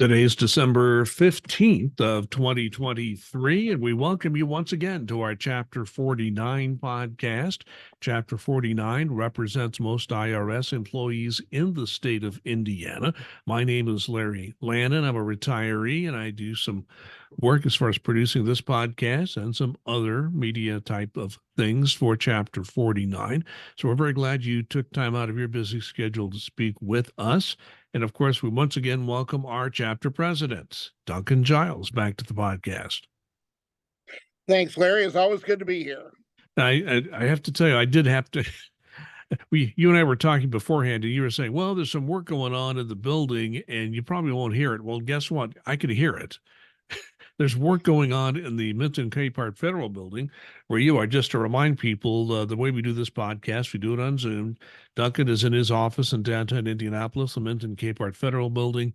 Today is December 15th of 2023, and we welcome you once again to our Chapter 49 podcast. Chapter 49 represents most IRS employees in the state of Indiana. My name is Larry Lannan. I'm a retiree, and I do some work as far as producing this podcast and some other media type of things for Chapter 49. So we're very glad you took time out of your busy schedule to speak with us. And of course, we once again welcome our chapter president, Duncan Giles, back to the podcast. Thanks, Larry. It's always good to be here. I have to tell you, I did have to. You and I were talking beforehand, and you were saying, well, there's some work going on in the building, and you probably won't hear it. Well, guess what? I could hear it. There's work going on in the Minton Capehart Federal Building, where you are. Just to remind people, the way we do this podcast, we do it on Zoom. Duncan is in his office in downtown Indianapolis, the Minton Capehart Federal Building.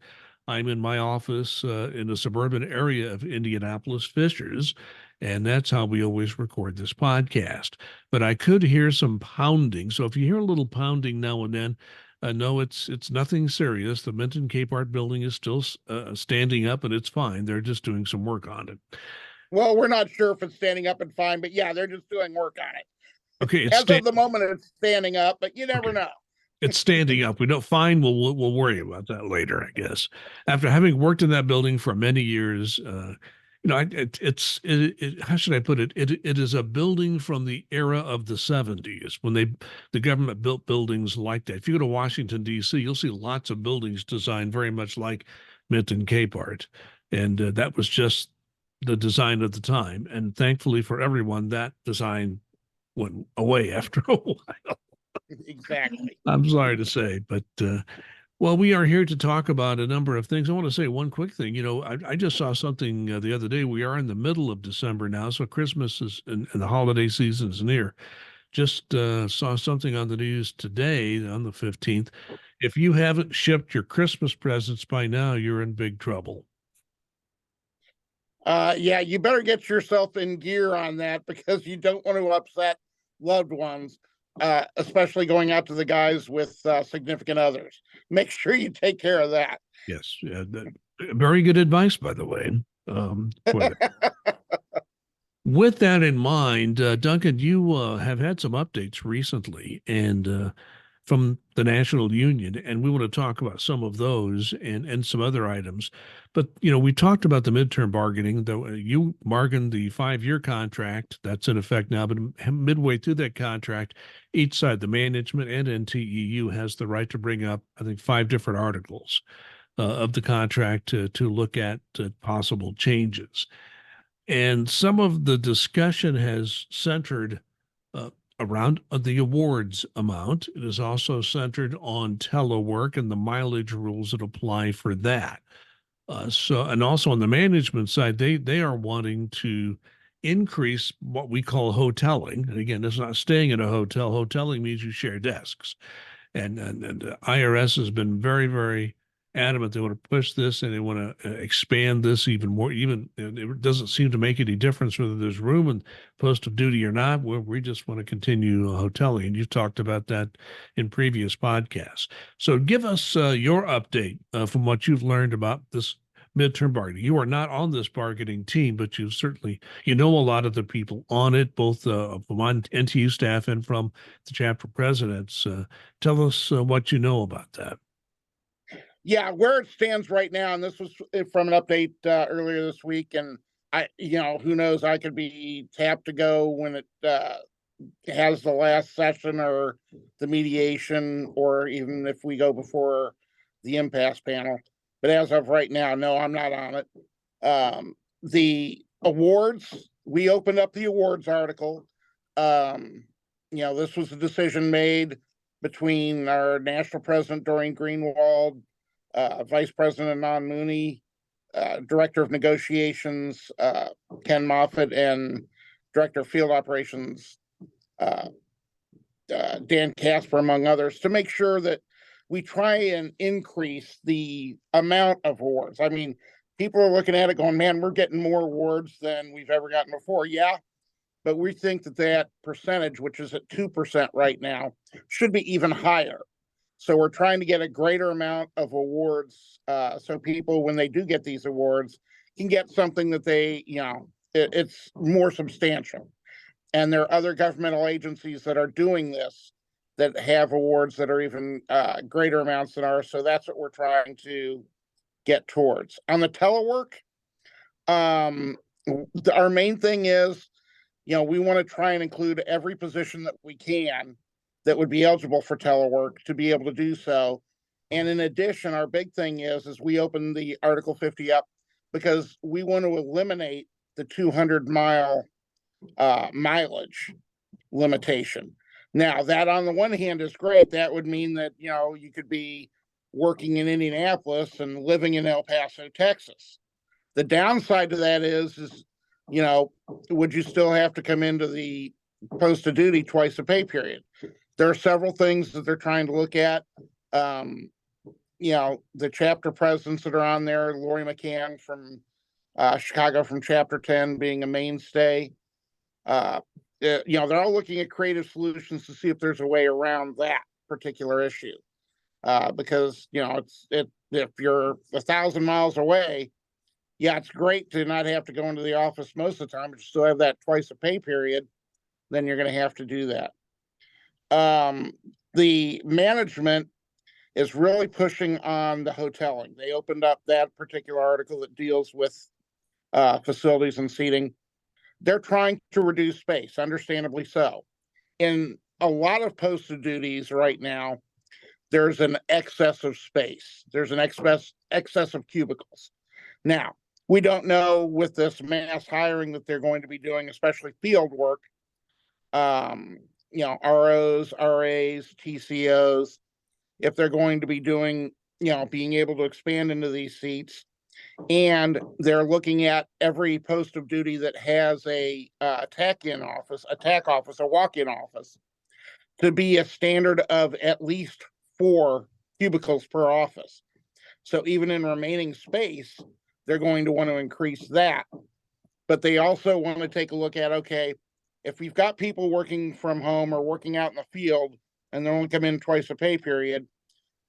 I'm in my office in the suburban area of Indianapolis, Fishers, and that's how we always record this podcast. But I could hear some pounding, so if you hear a little pounding now and then, no, it's nothing serious. The Minton Capehart building is still standing up, and it's fine. They're just doing some work on it. Well, we're not sure if it's standing up and fine, but yeah, they're just doing work on it. Okay, as of the moment, it's standing up, but you never know. It's standing up. We don't fine. We'll worry about that later, I guess. After having worked in that building for many years, how should I put it? It is a building from the era of the 70s when the government built buildings like that. If you go to Washington, D.C., you'll see lots of buildings designed very much like Minton Capehart. And that was just the design of the time. And thankfully for everyone, that design went away after a while. Exactly. I'm sorry to say, but well, we are here to talk about a number of things. I want to say one quick thing. I just saw something the other day. We are in the middle of December now, so Christmas is and the holiday season is near. Just saw something on the news today on the 15th. If you haven't shipped your Christmas presents by now, you're in big trouble. Yeah, you better get yourself in gear on that because you don't want to upset loved ones. Especially going out to the guys with significant others. Make sure you take care of that. Yes. Very good advice, by the way. With that in mind, Duncan, you have had some updates recently and from the National Union, and we want to talk about some of those and some other items. But, we talked about the midterm bargaining, though you bargained the 5-year contract that's in effect now, but midway through that contract, each side, the management and NTEU, has the right to bring up, I think, 5 different articles of the contract to look at possible changes. And some of the discussion has centered around the awards amount. It is also centered on telework and the mileage rules that apply for that. And also on the management side, they are wanting to increase what we call hoteling. And again, it's not staying at a hotel. Hoteling means you share desks. And IRS has been very, very adamant. They want to push this and they want to expand this even more. Even it doesn't seem to make any difference whether there's room in post of duty or not. We just want to continue hoteling. And you've talked about that in previous podcasts. So give us your update from what you've learned about this midterm bargaining. You are not on this bargaining team, but you know a lot of the people on it, both from NTU staff and from the chapter presidents. Tell us what you know about that. Yeah, where it stands right now, and this was from an update earlier this week, and who knows, I could be tapped to go when it has the last session or the mediation, or even if we go before the impasse panel. But as of right now, no, I'm not on it. The awards, we opened up the awards article. This was a decision made between our national president, Doreen Greenwald, Vice President Anon Mooney, Director of Negotiations, Ken Moffitt, and Director of Field Operations, Dan Casper, among others, to make sure that we try and increase the amount of awards. I mean, people are looking at it going, man, we're getting more awards than we've ever gotten before. Yeah, but we think that percentage, which is at 2% right now, should be even higher. So we're trying to get a greater amount of awards, so people, when they do get these awards, can get something that they, it's more substantial. And there are other governmental agencies that are doing this that have awards that are even greater amounts than ours. So that's what we're trying to get towards. On the telework, our main thing is, we want to try and include every position that we can that would be eligible for telework to be able to do so. And in addition, our big thing is we open the Article 50 up because we want to eliminate the 200-mile mileage limitation. Now, that on the one hand is great. That would mean that, you could be working in Indianapolis and living in El Paso, Texas. The downside to that is, would you still have to come into the post of duty twice a pay period? There are several things that they're trying to look at. The chapter presidents that are on there, Lori McCann from Chicago from Chapter 10 being a mainstay. They're all looking at creative solutions to see if there's a way around that particular issue. Because, if you're 1,000 miles away, yeah, it's great to not have to go into the office most of the time, but you still have that twice a pay period, then you're going to have to do that. The management is really pushing on the hoteling. They opened up that particular article that deals with facilities and seating. They're trying to reduce space, understandably so. In a lot of posted duties right now, there's an excess of space. There's an excess of cubicles. Now, we don't know with this mass hiring that they're going to be doing, especially field work, ROs, RAs, TCOs, if they're going to be doing, being able to expand into these seats. And they're looking at every post of duty that has a TAC office, a walk-in office, to be a standard of at least 4 cubicles per office. So even in remaining space, they're going to want to increase that. But they also want to take a look at, okay, if we've got people working from home or working out in the field and they only come in twice a pay period,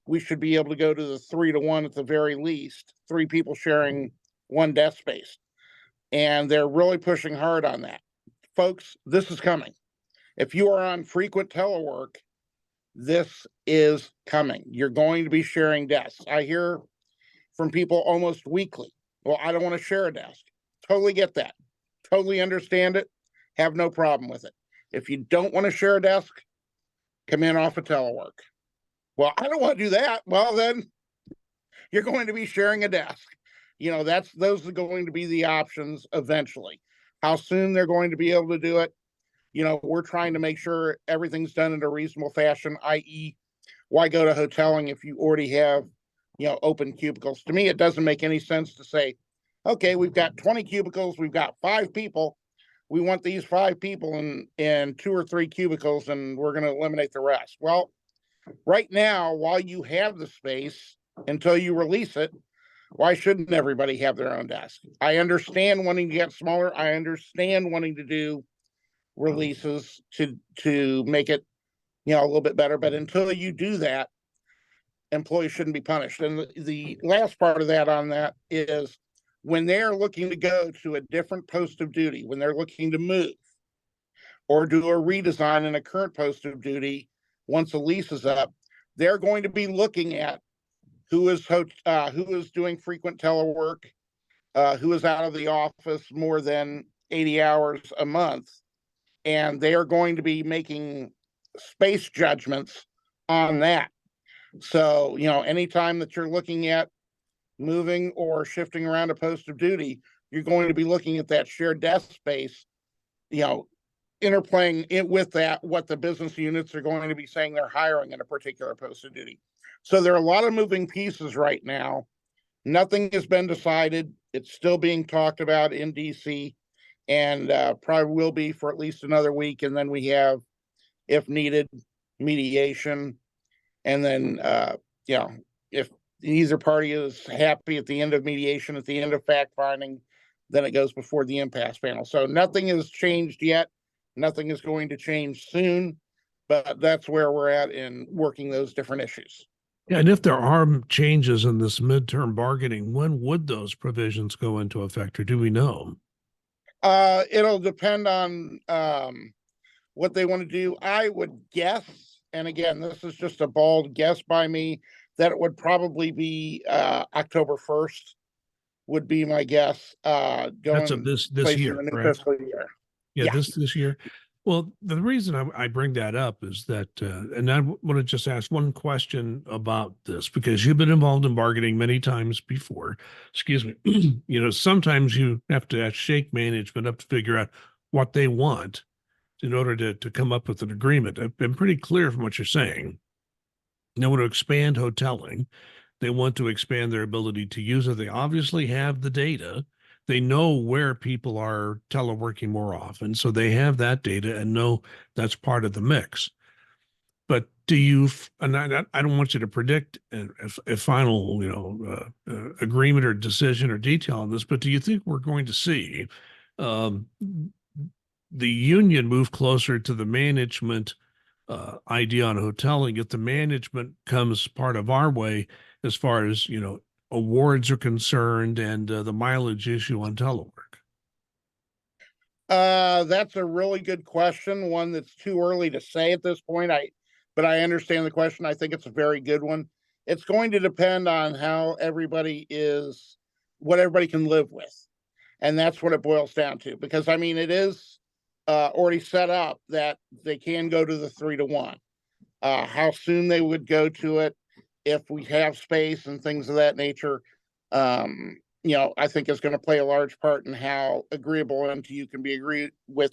we should be able to go to the 3-to-1 at the very least, 3 people sharing 1 desk space. And they're really pushing hard on that. Folks, this is coming. If you are on frequent telework, this is coming. You're going to be sharing desks. I hear from people almost weekly, well, I don't want to share a desk. Totally get that. Totally understand it. Have no problem with it. If you don't want to share a desk, come in off of telework. Well, I don't want to do that. Well, then you're going to be sharing a desk. Those are going to be the options eventually. How soon they're going to be able to do it, we're trying to make sure everything's done in a reasonable fashion, i.e., why go to hoteling if you already have, open cubicles? To me, it doesn't make any sense to say, okay, we've got 20 cubicles, we've got 5 people. We want these 5 people in 2 or 3 cubicles, and we're going to eliminate the rest. Well, right now, while you have the space until you release it, why shouldn't everybody have their own desk? I understand wanting to get smaller. I understand wanting to do releases to make it, a little bit better. But until you do that, employees shouldn't be punished. And the last part of that on that is when they're looking to go to a different post of duty, when they're looking to move or do a redesign in a current post of duty, once a lease is up, they're going to be looking at who is doing frequent telework, who is out of the office more than 80 hours a month, and they are going to be making space judgments on that. So, anytime that you're looking at moving or shifting around a post of duty, you're going to be looking at that shared desk space, interplaying it with that, what the business units are going to be saying they're hiring in a particular post of duty. So there are a lot of moving pieces right now. Nothing has been decided. It's still being talked about in DC, and probably will be for at least another week. And then we have, if needed, mediation. And then, if either party is happy at the end of mediation, at the end of fact finding, then it goes before the impasse panel. So nothing has changed yet. Nothing is going to change soon. but that's where we're at in working those different issues. Yeah, and if there are changes in this midterm bargaining, when would those provisions go into effect, or do we know? It'll depend on what they want to do. I would guess, and again, this is just a bald guess by me, that it would probably be October 1st would be my guess, That's of going this place in year, the new correct? fiscal year. Yeah, Yeah. this year. Well, the reason I bring that up is that, and I want to just ask one question about this because you've been involved in bargaining many times before. Excuse me. You know, sometimes you have to shake management up to figure out what they want in order to come up with an agreement. I've been pretty clear from what you're saying. They want to expand hoteling. They want to expand their ability to use it. They obviously have the data. They know where people are teleworking more often. So they have that data and know that's part of the mix. But do you, and I don't want you to predict a final, agreement or decision or detail on this, but do you think we're going to see um, the union move closer to the management idea on hoteling if the management comes part of our way as far as awards are concerned and the mileage issue on telework? That's a really good question. One that's too early to say at this point. But I understand the question. I think it's a very good one. It's going to depend on how everybody is, what everybody can live with, and that's what it boils down to. Because I mean, it is already set up that they can go to the 3-to-1. How soon they would go to it, if we have space and things of that nature, I think is going to play a large part in how agreeable MTU can be agreed with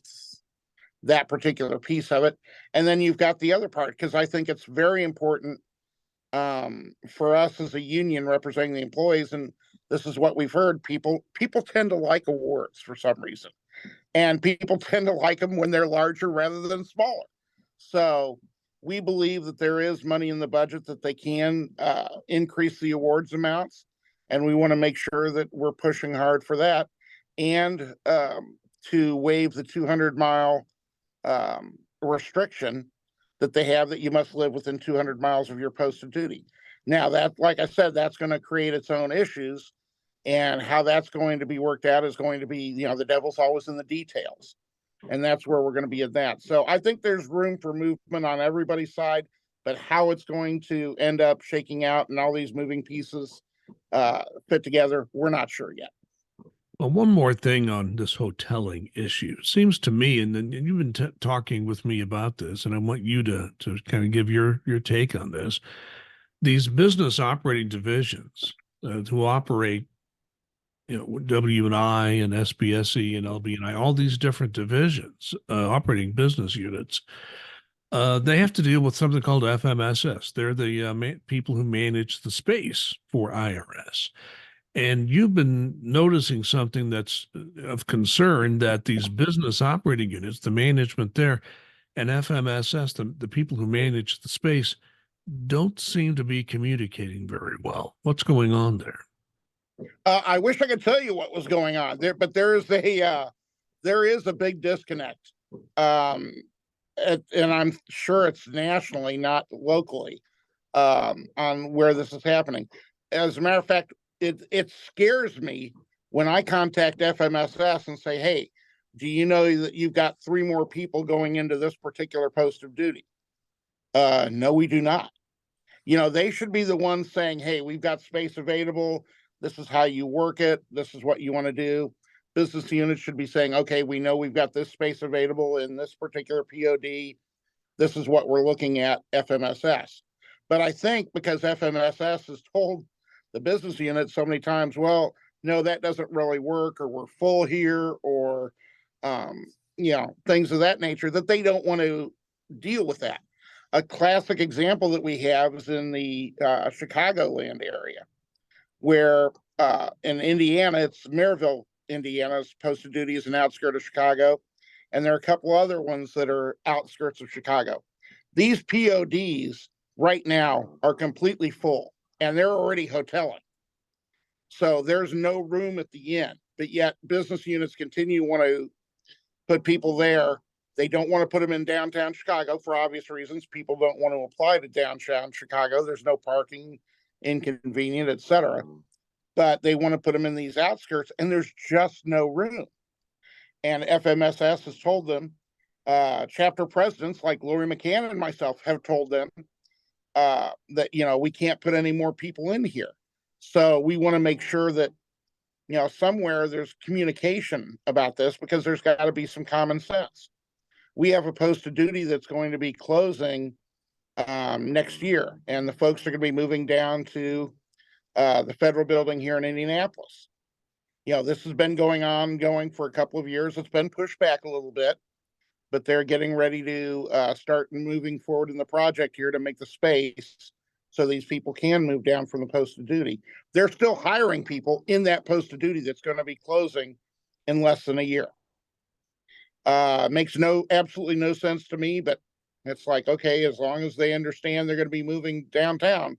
that particular piece of it. And then you've got the other part, because I think it's very important for us as a union representing the employees. And this is what we've heard: people tend to like awards for some reason, and people tend to like them when they're larger rather than smaller. So we believe that there is money in the budget that they can increase the awards amounts, and we want to make sure that we're pushing hard for that, and to waive the 200-mile restriction that they have, that you must live within 200 miles of your post of duty. Now, that, like I said, that's going to create its own issues, and how that's going to be worked out is going to be, the devil's always in the details, and that's where we're going to be at that. So I think there's room for movement on everybody's side, but how it's going to end up shaking out and all these moving pieces fit together, we're not sure yet. Well, one more thing on this hoteling issue. Seems to me, and you've been talking with me about this, and I want you to kind of give your take on this. These business operating divisions who operate, W&I and SBSE and LB&I, all these different divisions, operating business units, they have to deal with something called FMSS. They're the people who manage the space for IRS. And you've been noticing something that's of concern, that these business operating units, the management there, and FMSS, the people who manage the space, don't seem to be communicating very well. What's going on there? I wish I could tell you what was going on there, but there is a big disconnect, and I'm sure it's nationally, not locally, on where this is happening. As a matter of fact, it scares me when I contact FMSS and say, "Hey, do you know that you've got 3 more people going into this particular post of duty?" No, we do not. They should be the ones saying, "Hey, we've got space available. This is how you work it. This is what you want to do." Business units should be saying, "Okay, we know we've got this space available in this particular POD. This is what we're looking at, FMSS." But I think because FMSS has told the business unit so many times, "Well, no, that doesn't really work, or we're full here," or things of that nature, that they don't want to deal with that. A classic example that we have is in the Chicagoland area, where in Indiana, it's Maryville, Indiana's post of duty is an outskirt of Chicago, and there are a couple other ones that are outskirts of Chicago. These PODs right now are completely full, and they're already hoteling. So there's no room at the inn, but yet business units continue to want to put people there They don't want to put them in downtown Chicago for obvious reasons. People don't want to apply to downtown Chicago. There's no parking, inconvenient, etc. But they want to put them in these outskirts, and there's just no room. And FMSS has told them, chapter presidents like Lori McCann and myself have told them that, we can't put any more people in here. So we want to make sure that, somewhere there's communication about this, because there's got to be some common sense. We have a post of duty that's going to be closing next year, and the folks are going to be moving down to the federal building here in Indianapolis. This has been going for a couple of years. It's been pushed back a little bit, but they're getting ready to start moving forward in the project here to make the space so these people can move down from the post of duty. They're still hiring people in that post of duty that's going to be closing in less than a year. Makes absolutely no sense to me, but it's like, okay, as long as they understand they're going to be moving downtown,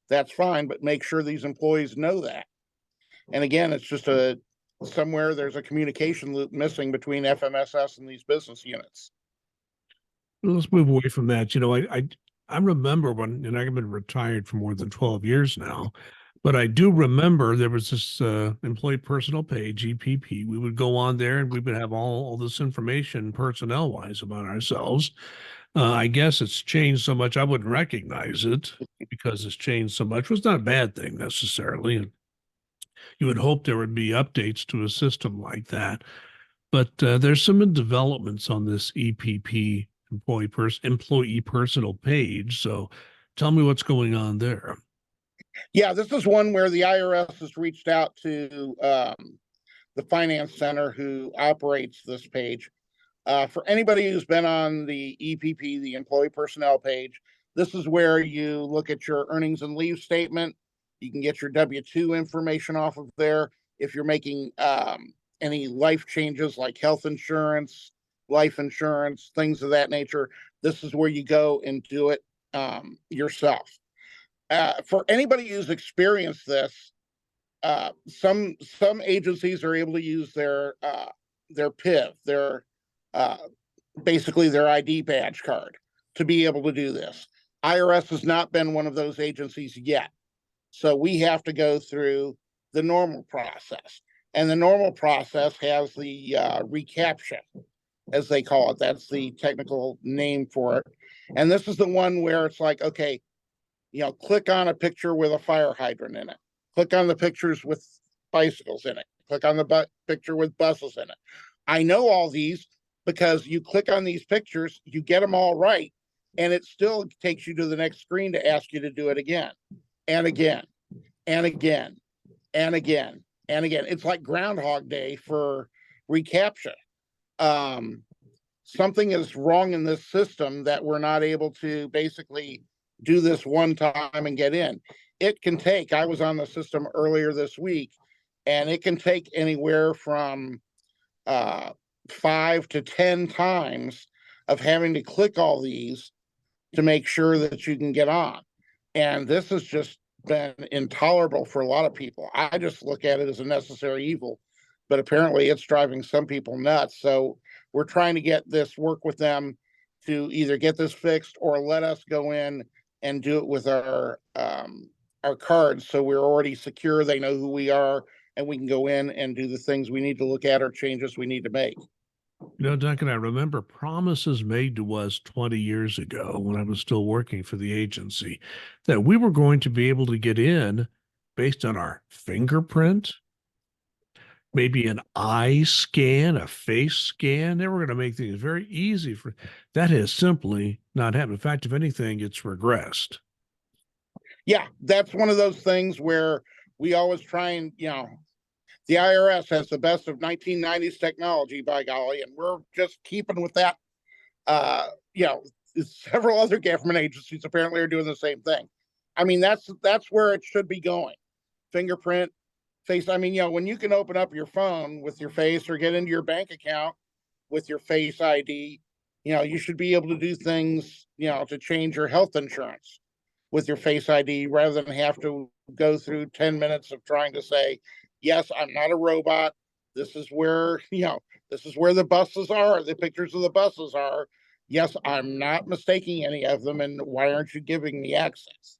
that's fine, but make sure these employees know that. And again, it's just somewhere there's a communication loop missing between FMSS and these business units. Let's move away from that. I remember when, and I've been retired for more than 12 years now, but I do remember there was this employee personal page, EPP. We would go on there and we would have all this information personnel wise about ourselves. I guess it's changed so much I wouldn't recognize it because it's changed so much. It was not a bad thing necessarily. You would hope there would be updates to a system like that. But there's some developments on this EPP employee personal page. So tell me what's going on there. Yeah, this is one where the IRS has reached out to the finance center who operates this page. For anybody who's been on the EPP, the employee personnel page, this is where you look at your earnings and leave statement. You can get your W-2 information off of there. If you're making any life changes like health insurance, life insurance, things of that nature, this is where you go and do it yourself. For anybody who's experienced this, some agencies are able to use their PIV, their basically their ID badge card, to be able to do this. IRS has not been one of those agencies yet. So we have to go through the normal process. And the normal process has the reCAPTCHA, as they call it. That's the technical name for it. And this is the one where it's like, okay, click on a picture with a fire hydrant in it. Click on the pictures with bicycles in it. Click on the picture with buses in it. I know all these because you click on these pictures, you get them all right, and it still takes you to the next screen to ask you to do it again and again and again and again and again. It's like Groundhog Day for reCAPTCHA. Something is wrong in this system that we're not able to basically do this one time and get in. It can take, I was on the system earlier this week, and it can take anywhere from 5 to 10 times of having to click all these to make sure that you can get on. And this has just been intolerable for a lot of people. I just look at it as a necessary evil, but apparently it's driving some people nuts. So we're trying to work with them to either get this fixed or let us go in and do it with our cards, so we're already secure. They know who we are, and we can go in and do the things we need to look at or changes we need to make. Duncan, I remember promises made to us 20 years ago when I was still working for the agency that we were going to be able to get in based on our fingerprint, maybe an eye scan, a face scan. They were going to make things very easy for that. Has simply not happened. In fact, if anything, it's regressed. Yeah, that's one of those things where we always try and, the IRS has the best of 1990s technology, by golly, and we're just keeping with that. Several other government agencies apparently are doing the same thing. I mean, that's where it should be going. Fingerprint, face. I mean, when you can open up your phone with your face or get into your bank account with your face ID, you should be able to do things, to change your health insurance with your face ID rather than have to go through 10 minutes of trying to say, yes, I'm not a robot. This is where, This is where the buses are. The pictures of the buses are. Yes, I'm not mistaking any of them. And why aren't you giving me access?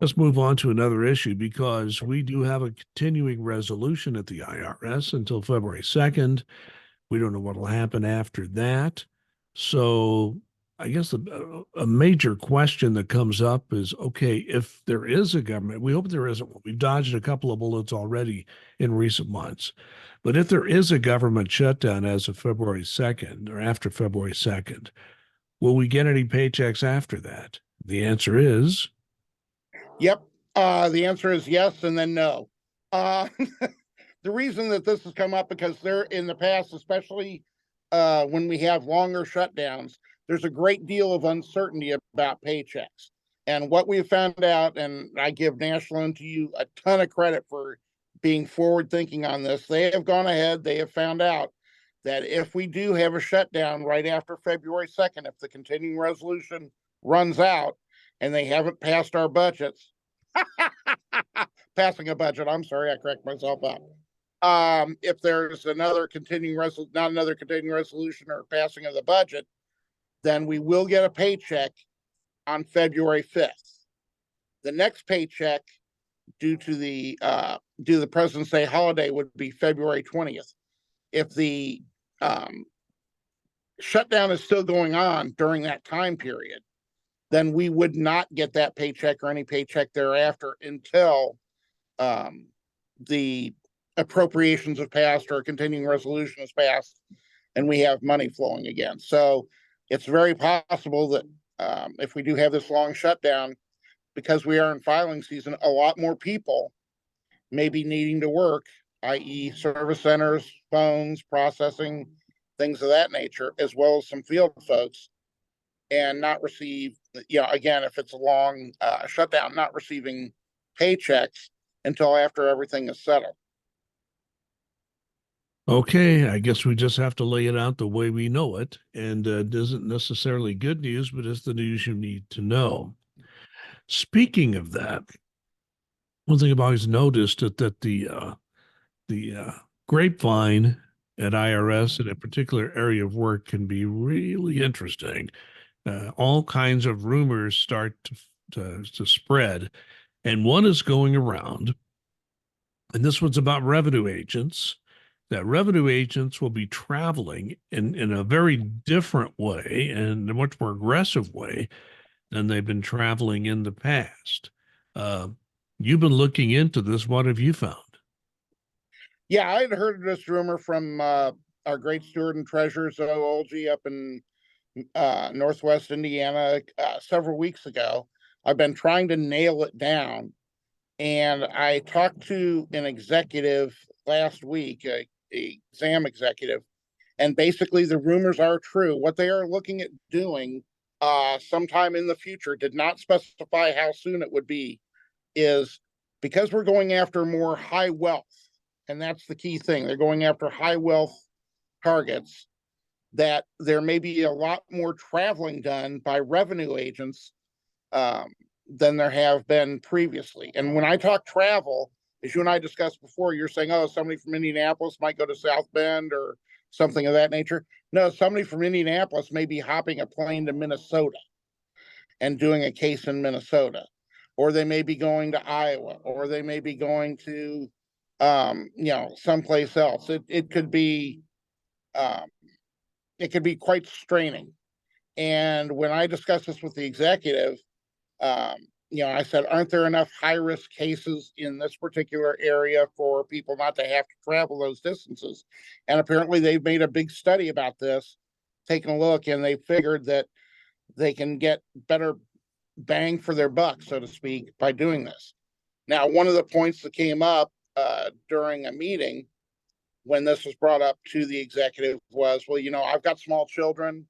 Let's move on to another issue because we do have a continuing resolution at the IRS until February 2nd. We don't know what will happen after that. So I guess a major question that comes up is, okay, if there is a government, we hope there isn't one. We've dodged a couple of bullets already in recent months. But if there is a government shutdown as of February 2nd or after February 2nd, will we get any paychecks after that? The answer is Yep. The answer is yes, and then no. Uh, the reason that this has come up because there in the past, especially when we have longer shutdowns, there's a great deal of uncertainty about paychecks. And what we've found out, and I give National and to you a ton of credit for being forward thinking on this, they have gone ahead, they have found out that if we do have a shutdown right after February 2nd, if the continuing resolution runs out and they haven't passed our budgets, passing a budget, I'm sorry, I correct myself up. If there's another not another continuing resolution or passing of the budget, then we will get a paycheck on February 5th. The next paycheck due to the President's Day holiday would be February 20th. If the shutdown is still going on during that time period, then we would not get that paycheck or any paycheck thereafter until the appropriations have passed or a continuing resolution has passed and we have money flowing again. So it's very possible that if we do have this long shutdown, because we are in filing season, a lot more people may be needing to work, i.e. service centers, phones, processing, things of that nature, as well as some field folks, and not receive, again, if it's a long shutdown, not receiving paychecks until after everything is settled. okay. I guess we just have to lay it out the way we know it. And it isn't necessarily good news, but it's the news you need to know. Speaking of that, one thing I've always noticed is that the grapevine at IRS in a particular area of work can be really interesting. All kinds of rumors start to spread, and one is going around, and this one's about revenue agents. That revenue agents will be traveling in a very different way and a much more aggressive way than they've been traveling in the past. Uh, you've been looking into this. What have you found? Yeah, I had heard this rumor from our great steward and treasurer, Zoe Olgy, up in Northwest Indiana several weeks ago. I've been trying to nail it down. And I talked to an executive last week, a exam executive, and basically the rumors are true. What they are looking at doing sometime in the future, did not specify how soon it would be, is because we're going after more high wealth, and that's the key thing. They're going after high wealth targets, that there may be a lot more traveling done by revenue agents than there have been previously. And when I talk travel, as you and I discussed before, you're saying, oh, somebody from Indianapolis might go to South Bend or something of that nature. No, somebody from Indianapolis may be hopping a plane to Minnesota and doing a case in Minnesota, or they may be going to Iowa, or they may be going to, someplace else. Um, it could be quite straining. And when I discussed this with the executive, um, I said, aren't there enough high risk cases in this particular area for people not to have to travel those distances? And apparently they've made a big study about this, taken a look, and they figured that they can get better bang for their buck, so to speak, by doing this. Now, one of the points that came up during a meeting when this was brought up to the executive was, well, I've got small children.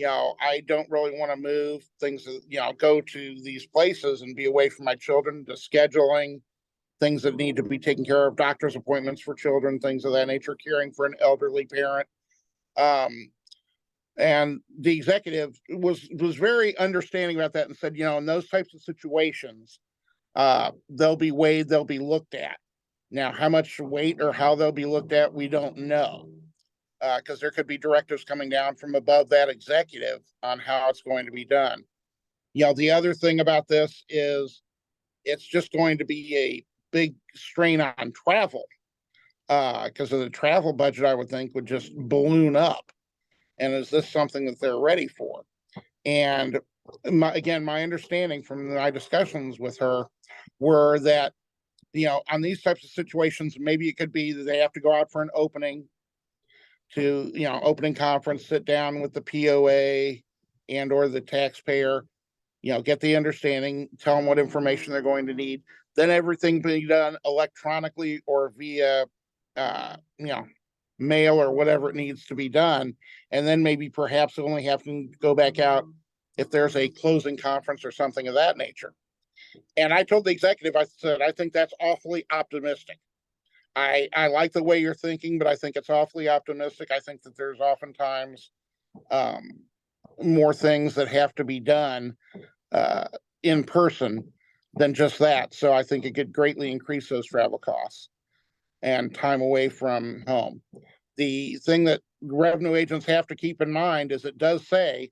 I don't really want to move things, go to these places and be away from my children, the scheduling, things that need to be taken care of, doctor's appointments for children, things of that nature, caring for an elderly parent. And the executive was very understanding about that and said, in those types of situations, they'll be weighed, they'll be looked at. Now, how much weight or how they'll be looked at, we don't know, because there could be directives coming down from above that executive on how it's going to be done. The other thing about this is it's just going to be a big strain on travel, because of the travel budget, I would think would just balloon up. And is this something that they're ready for? And again, my understanding from my discussions with her were that, on these types of situations, maybe it could be that they have to go out for an opening opening conference, sit down with the POA and or the taxpayer, get the understanding, tell them what information they're going to need. Then everything be done electronically or via, mail or whatever it needs to be done. And then maybe perhaps only have to go back out if there's a closing conference or something of that nature. And I told the executive, I said, I think that's awfully optimistic. I like the way you're thinking, but I think it's awfully optimistic. I think that there's oftentimes more things that have to be done in person than just that. So I think it could greatly increase those travel costs and time away from home. The thing that revenue agents have to keep in mind is it does say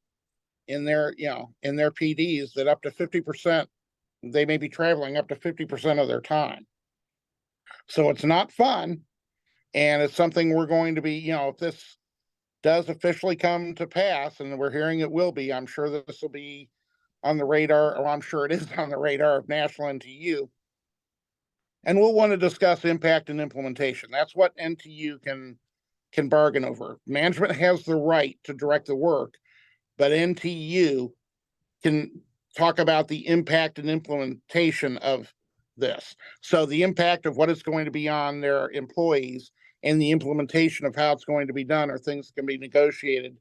in their PDs that up to 50%, they may be traveling up to 50% of their time. So it's not fun. And it's something we're going to be, if this does officially come to pass, and we're hearing it will be, I'm sure that this will be on the radar, or I'm sure it is on the radar of National NTU. And we'll want to discuss impact and implementation. That's what NTU can bargain over. Management has the right to direct the work, but NTU can talk about the impact and implementation of this. So the impact of what it's going to be on their employees and the implementation of how it's going to be done are things that can be negotiated.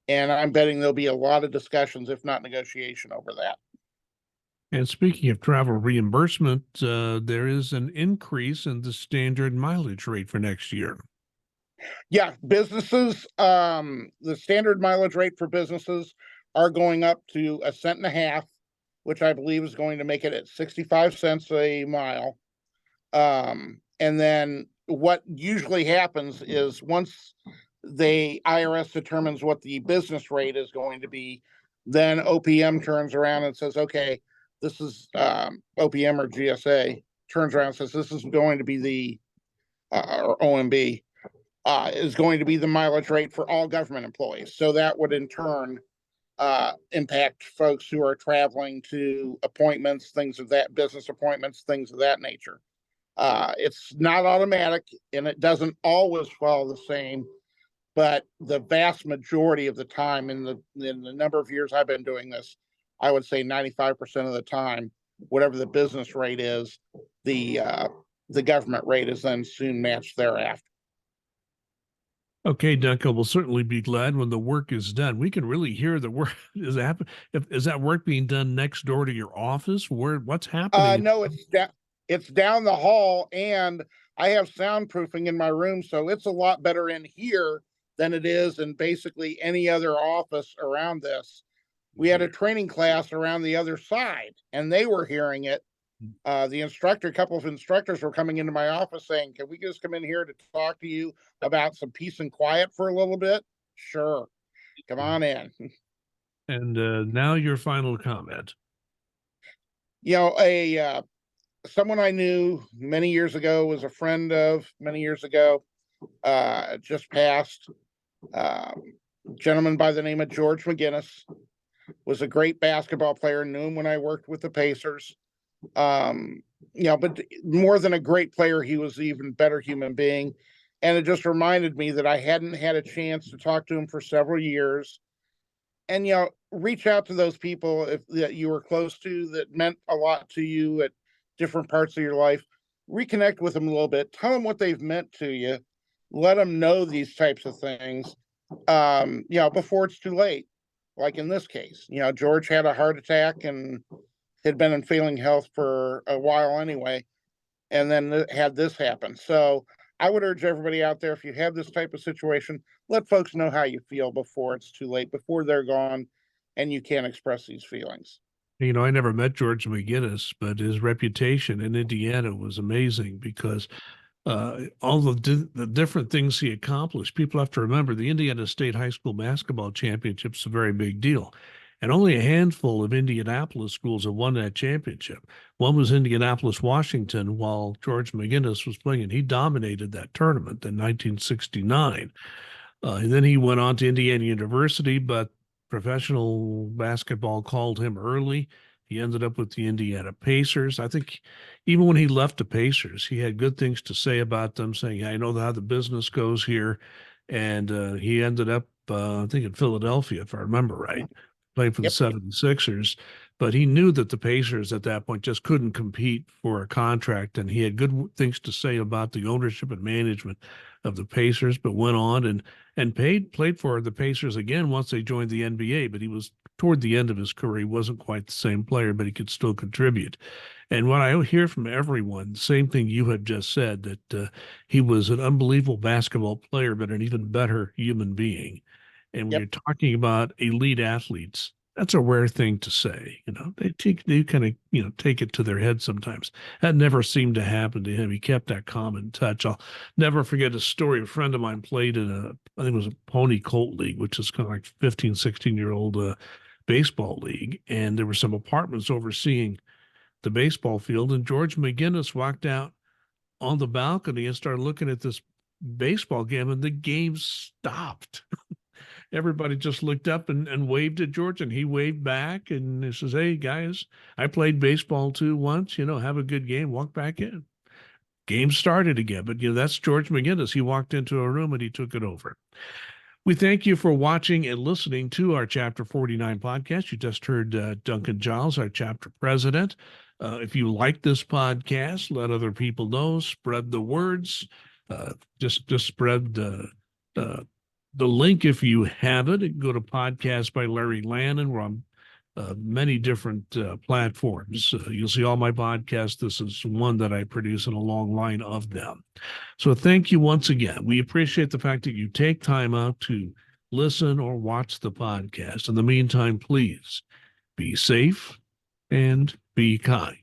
And I'm betting there'll be a lot of discussions, if not negotiation, over that. And speaking of travel reimbursement, there is an increase in the standard mileage rate for next year. Yeah, businesses, the standard mileage rate for businesses are going up to 1.50 cents, which I believe is going to make it at 65 cents a mile. And then what usually happens is once the IRS determines what the business rate is going to be, then OPM turns around and says, okay, this is OPM or GSA turns around and says, this is going to be the, or OMB, is going to be the mileage rate for all government employees. So that would in turn impact folks who are traveling to appointments, business appointments, things of that nature. It's not automatic and it doesn't always follow the same, but the vast majority of the time in the number of years I've been doing this, I would say 95% of the time, whatever the business rate is, the government rate is then soon matched thereafter. Okay, Duncan, we'll certainly be glad when the work is done. We can really hear the work. Is that work being done next door to your office? What's happening? No, it's down the hall, and I have soundproofing in my room, so it's a lot better in here than it is in basically any other office around this. We had a training class around the other side, and they were hearing it. A couple of instructors were coming into my office saying, can we just come in here to talk to you about some peace and quiet for a little bit? Sure. Come on in. And now your final comment. Someone I knew many years ago, was a friend of many years ago, just passed. Gentleman by the name of George McGinnis, was a great basketball player, knew him when I worked with the Pacers. But more than a great player, he was an even better human being. And it just reminded me that I hadn't had a chance to talk to him for several years. And, reach out to those people that you were close to, that meant a lot to you at different parts of your life. Reconnect with them a little bit, tell them what they've meant to you, let them know these types of things, before it's too late. Like in this case, George had a heart attack and had been in failing health for a while anyway, and then had this happen. So I would urge everybody out there, if you have this type of situation, let folks know how you feel before it's too late, before they're gone and you can't express these feelings. I never met George McGinnis, but his reputation in Indiana was amazing because all the different things he accomplished. People have to remember the Indiana State High School Basketball Championship is a very big deal. And only a handful of Indianapolis schools have won that championship. One was Indianapolis, Washington, while George McGinnis was playing, and he dominated that tournament in 1969. And then he went on to Indiana University, but professional basketball called him early. He ended up with the Indiana Pacers. I think even when he left the Pacers, he had good things to say about them, saying, I know how the business goes here. And he ended up, I think, in Philadelphia, if I remember right, playing for the Yep. 76ers. But he knew that the Pacers at that point just couldn't compete for a contract. And he had good things to say about the ownership and management of the Pacers, but went on and played for the Pacers again once they joined the NBA. But he was toward the end of his career. He wasn't quite the same player, but he could still contribute. And what I hear from everyone, the same thing you have just said, that he was an unbelievable basketball player, but an even better human being. And when Yep. you're talking about elite athletes, that's a rare thing to say. They kind of take it to their head sometimes. That never seemed to happen to him. He kept that calm and touch. I'll never forget a story. A friend of mine played in I think it was a Pony Colt League, which is kind of like 15, 16-year-old baseball league. And there were some apartments overseeing the baseball field. And George McGinnis walked out on the balcony and started looking at this baseball game, and the game stopped. Everybody just looked up and waved at George, and he waved back, and he says, hey, guys, I played baseball too once, have a good game, walk back in. Game started again, but that's George McGinnis. He walked into a room and he took it over. We thank you for watching and listening to our Chapter 49 podcast. You just heard Duncan Giles, our chapter president. If you like this podcast, let other people know, spread the words, just spread the link if you have it. Go to Podcast by Larry Lannan. We're on many different platforms. You'll see all my podcasts. This is one that I produce in a long line of them. So thank you once again. We appreciate the fact that you take time out to listen or watch the podcast. In the meantime, please be safe and be kind.